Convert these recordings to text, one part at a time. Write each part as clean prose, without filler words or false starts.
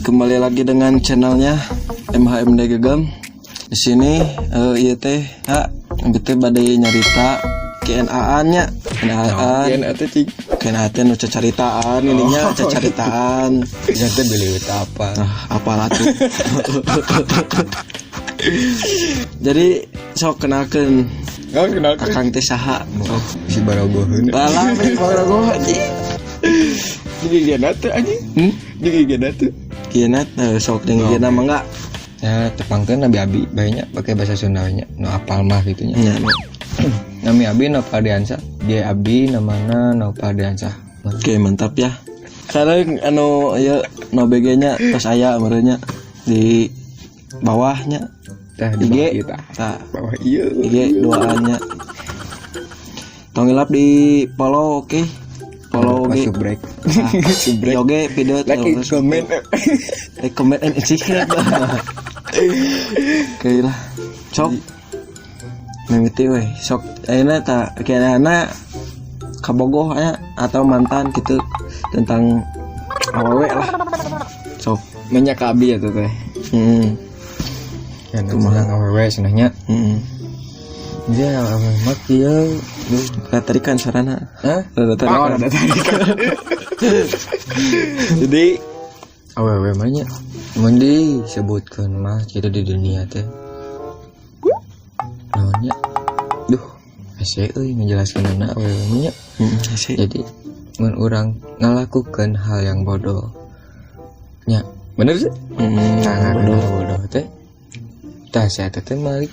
Kembali lagi dengan channelnya MHMD Gegam. Di sini ieu teh bete badai nyarita KNA-nya. KNA teh nu cacaritaan ininya cacaritaan. Ya teh beli apa? Apalah tuh. Jadi sok kenalkeun. Kakang teh saha? Si Barogoheun. Balang Barogoh anjing. Jadi gana tuh anjing. Jadi gana tuh. Kieu sok jeung gana mah enggak. Ya tepangkeun Nabi Abi bae nya pakai bahasa Sundanya. Nu apal mah kitu nya. Nya. Nami Abi Nopaldiansa. Dia Abi namana Nopaldiansa. Oke, mantap ya. Sekarang anu ieu no BG nya tos aya meureunnya di bawahnya. Tah di bawah ieu tah. Tah. Bawah ieu. IG doanya. Tong ilap di follow oke. Follow oke. Subrek. Subrek. Oke video Like comment. Comment and subscribe. Oke lah. Sok. Mimiti we. Sok ayeuna tah kenana kabogoh aya atau mantan gitu tentang awewe lah. Sok Nya ka Abi atuh teh. Kan kumaha awewe cenahnya. Dia mah kieu tarikan sarana. Hah? Tarikan. Jadi awewe mah nya mun disebutkeun mah kitu di dunia teh. Naonnya? Duh, hese euy ngajelaskeun awewe mah nya. Jadi mun urang ngalakukeun hal yang bodoh. Nya, bener sih? Bodoh teh. Tah saya teh malik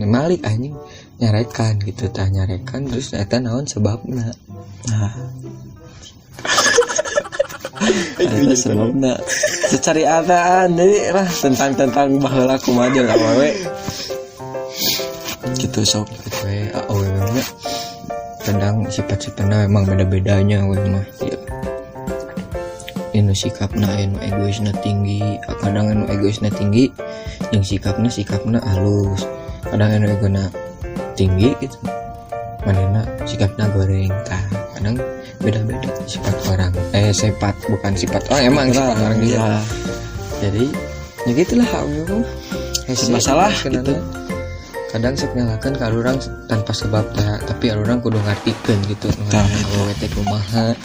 malik anjing nyarekan gitu tah nyarekan terus eta naon sebabna. Eta sebabna secari adaan deui lah tentang baheula kumaha jeung awewe. Kitu sok we awewe nya kadang sifat-sifatna memang beda-bedanya we mah ieu. Anu sikapna anu egoisna tinggi, kadang anu egoisna tinggi yang sikapna halus, kadang anu egona tinggi gitu manehna sikapna goreng tah kadang beda-beda sifat orang sifat bukan sifat orang emang sifat orang dia jadi ya gitulah awewe masalah gitu. Kadang sok nyalakeun ka urang tanpa sebab teh tapi urang kudu ngartikeun gitu awewe teh kumaha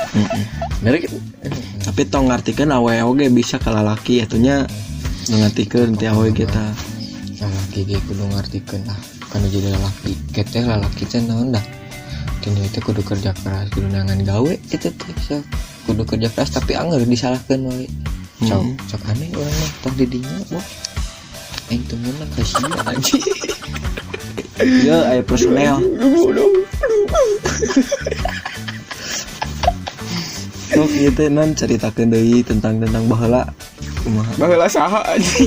bener gitu. Tapi tong ngartikeun awewe oge bisa ka lalaki atunya ngartikeun ti awewe kita. Lalaki ge kudu ngartikeun lah kana jadi lalaki keteh lalaki teh naon dah kini teh kudu kerja keras kudu nangan gawe kitu teh sok kudu kerja keras tapi anggar disalahkeun we sok aneh urang mah tong di dinya boh aing teu meunang kasihan anjing. Ieu aya personel. Sok ieu teh nan caritakeun deui tentang baheula kumaha. Baheula saha anjing.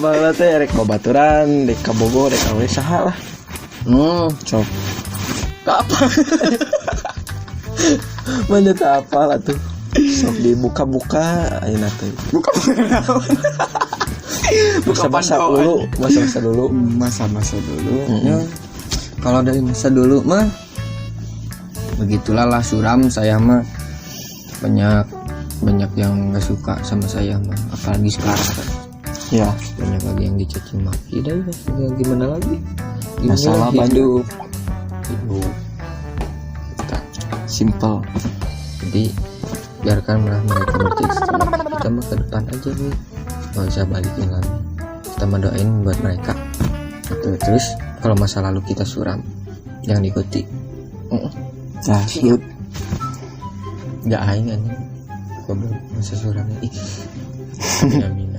Baheula teh rek babaturan, rek kabogo, rek awewe saha lah. Sok. Apa? Mana tak apa lah tuh. Sok dibuka-buka ayeuna teh. Buka-buka. Masa-masa dulu. Ya, kalau dari masa dulu mah begitulah lah suram saya mah banyak yang nggak suka sama saya mah apalagi sekarang ya banyak lagi yang dicaci maki dah gimana lagi masalah hidup simple jadi biarkanlah mereka bercerita kita mah ke depan aja nih nggak usah balikin lagi kita mah doain buat mereka gitu. Terus kalau masa lalu kita suram jangan diikuti sahut nggak aing anjing goblok masa suramnya mina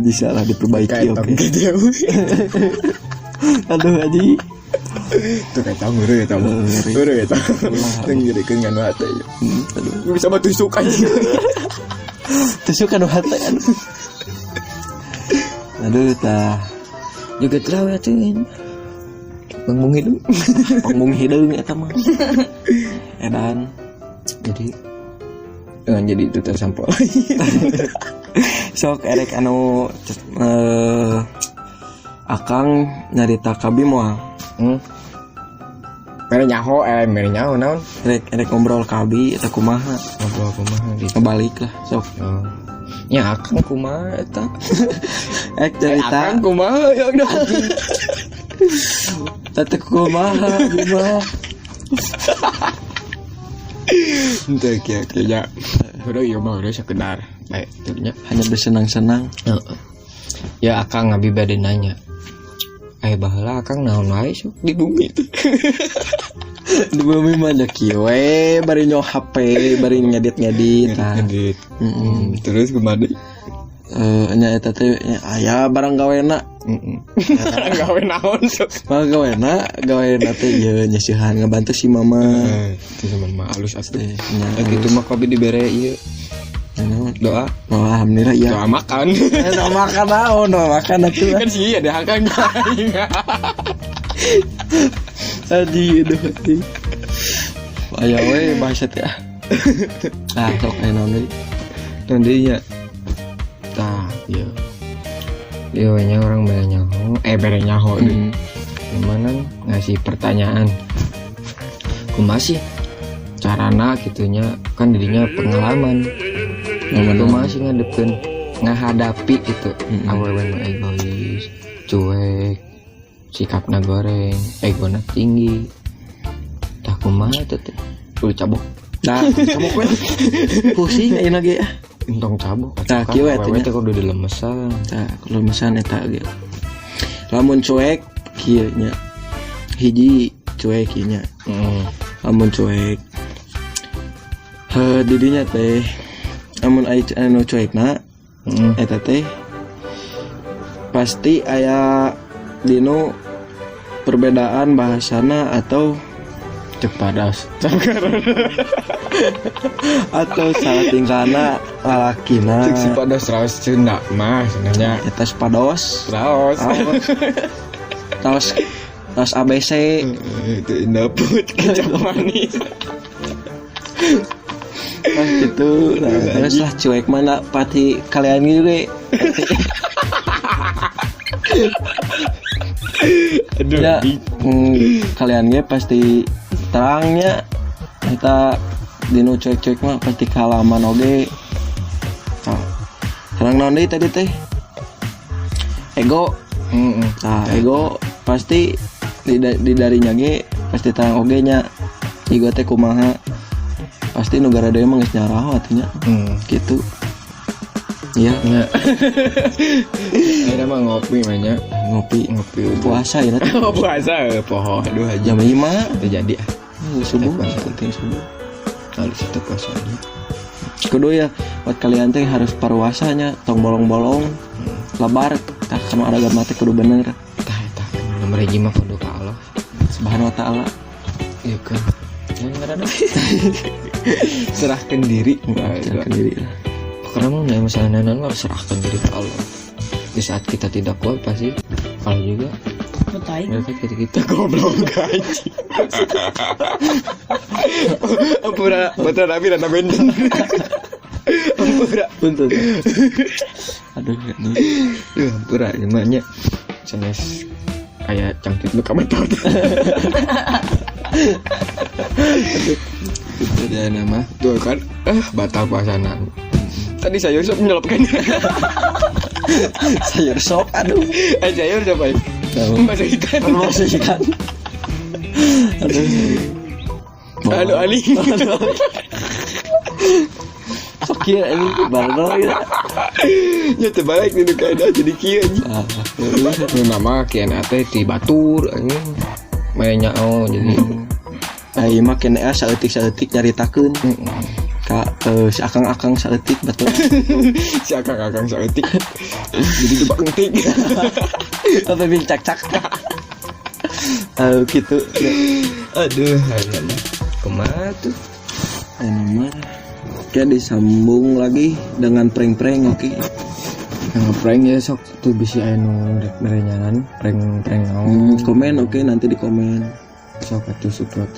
bisa lah diperbaiki oke aduh aji tuh kayak tahu ngeri tinggi ke nganu hati aduh bisa batu tusuk aja tusuk anu hati aduh tah juga terawih tuh panggung hidung eta mah edan jadi itu tersampul sok erek anu akang nyarita kabi moal mere nyaho naon rek ngobrol kabi eta kumaha ngobrol kumaha gitu kebalik lah sok oh. Ya akang kumaha eta cerita akang kumaha ya udah tete kumaha ente kieu udah ieu mah udah sekedar baik tuhnya hanya bersenang-senang. Ya akang abi bade nanya baheula akang naon wae sok di bumi teh di bumi mah da kieu we bari nyo HP bari ngedit terus kemana nya eta teh aya barang gawena barang gawe naon sok barang gawena teh ieu nyasihan ngabantu si mama itu mah halus asli nya gitu mah kopi dibere ieu doa alhamdulillah ya doa makan doa makan naon doa makan atuh kan sih ada akang tadi aya we bahasa teh sok aya naon deui nantinya tah iya nya orang bere nyaho gimana ngasih pertanyaan kumasih carana gitunya kan dirinya pengalaman masih ngadepkeun ngahadapi itu awewe nu egois cuek sikapna goreng egona tinggi tah kumaha teh kudu cabok nah cabok we pusing ayeuna ge entong cabok tah kieu awewe teh kudu dilemesan tah lemesan eta ge lamun cuek kieu nya hiji cuek ieu nya lamun cuek didinya teh amun anu cuekna eta teh pasti aya dinu perbedaan bahasana atau cepadas atau salah tingkahna lalakina cek sepadas raos Sunda mah sebenarnya eta sepados raos tos ABC itu indaput kecap manis nah gitu terus lah cuek mana pati kalian gitu ge aduh ya kalian ge pasti terangnya kita dinu cuek-cuek mah pasti kalaman oge terang naon deui tadi teh ego nah ego pasti di darinya ge pasti terang oge nya ego teh kumaha pasti negara deui mah geus nyaraho atunya gitu iya akhirnya mah ngopi puasa ya puasa poho aduh aja jam 5 terjadi subuh penting subuh harus itu puasanya kudu ya buat kalian teh harus parwasanya tong bolong-bolong lebar tah kanu ada agama teh kudu bener tah nomor hiji mah kudu ka Allah subhanahu wa taala iya kan serahkan diri lah karena mau masalah nanan harus serahkan diri ke Allah di saat kita tidak kuat pasti Allah juga mereka kita goblok gaji ampura betul Nabi dan Nabi ampura betul aduh ampura namanya sanes kayak cangkit lu kamu tahu itu dia nama tuh kan batal puasanan tadi sayur sop menyelopkan sayur sop aduh sayur sop aja masih ikan aduh Ali sok kieu ini barno ya nya teu balik di kaeda jadi kieu nu nama kieu teh ti batur anjing mainnya jadi ieu mah kena saeutik nyaritakeun ka si akang saeutik betul si akang saeutik jadi tebak ngetik tapi bincak-cak gitu aduh kumaha tuh anu mah kayak disambung lagi dengan prank-prank oke ngeprank ya sok tuh bisa anu merenyanan prank komen oke nanti di komen sok atuh support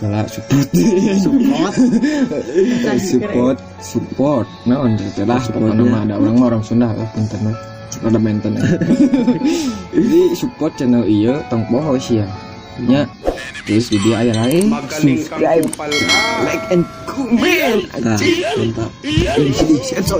naon lah pokoknya ada orang Sunda pinter mah rada benten jadi support channel ieu tong poho sih ya nya terus video aya lain subscribe like and comment Nah, mantap. Ini sensor.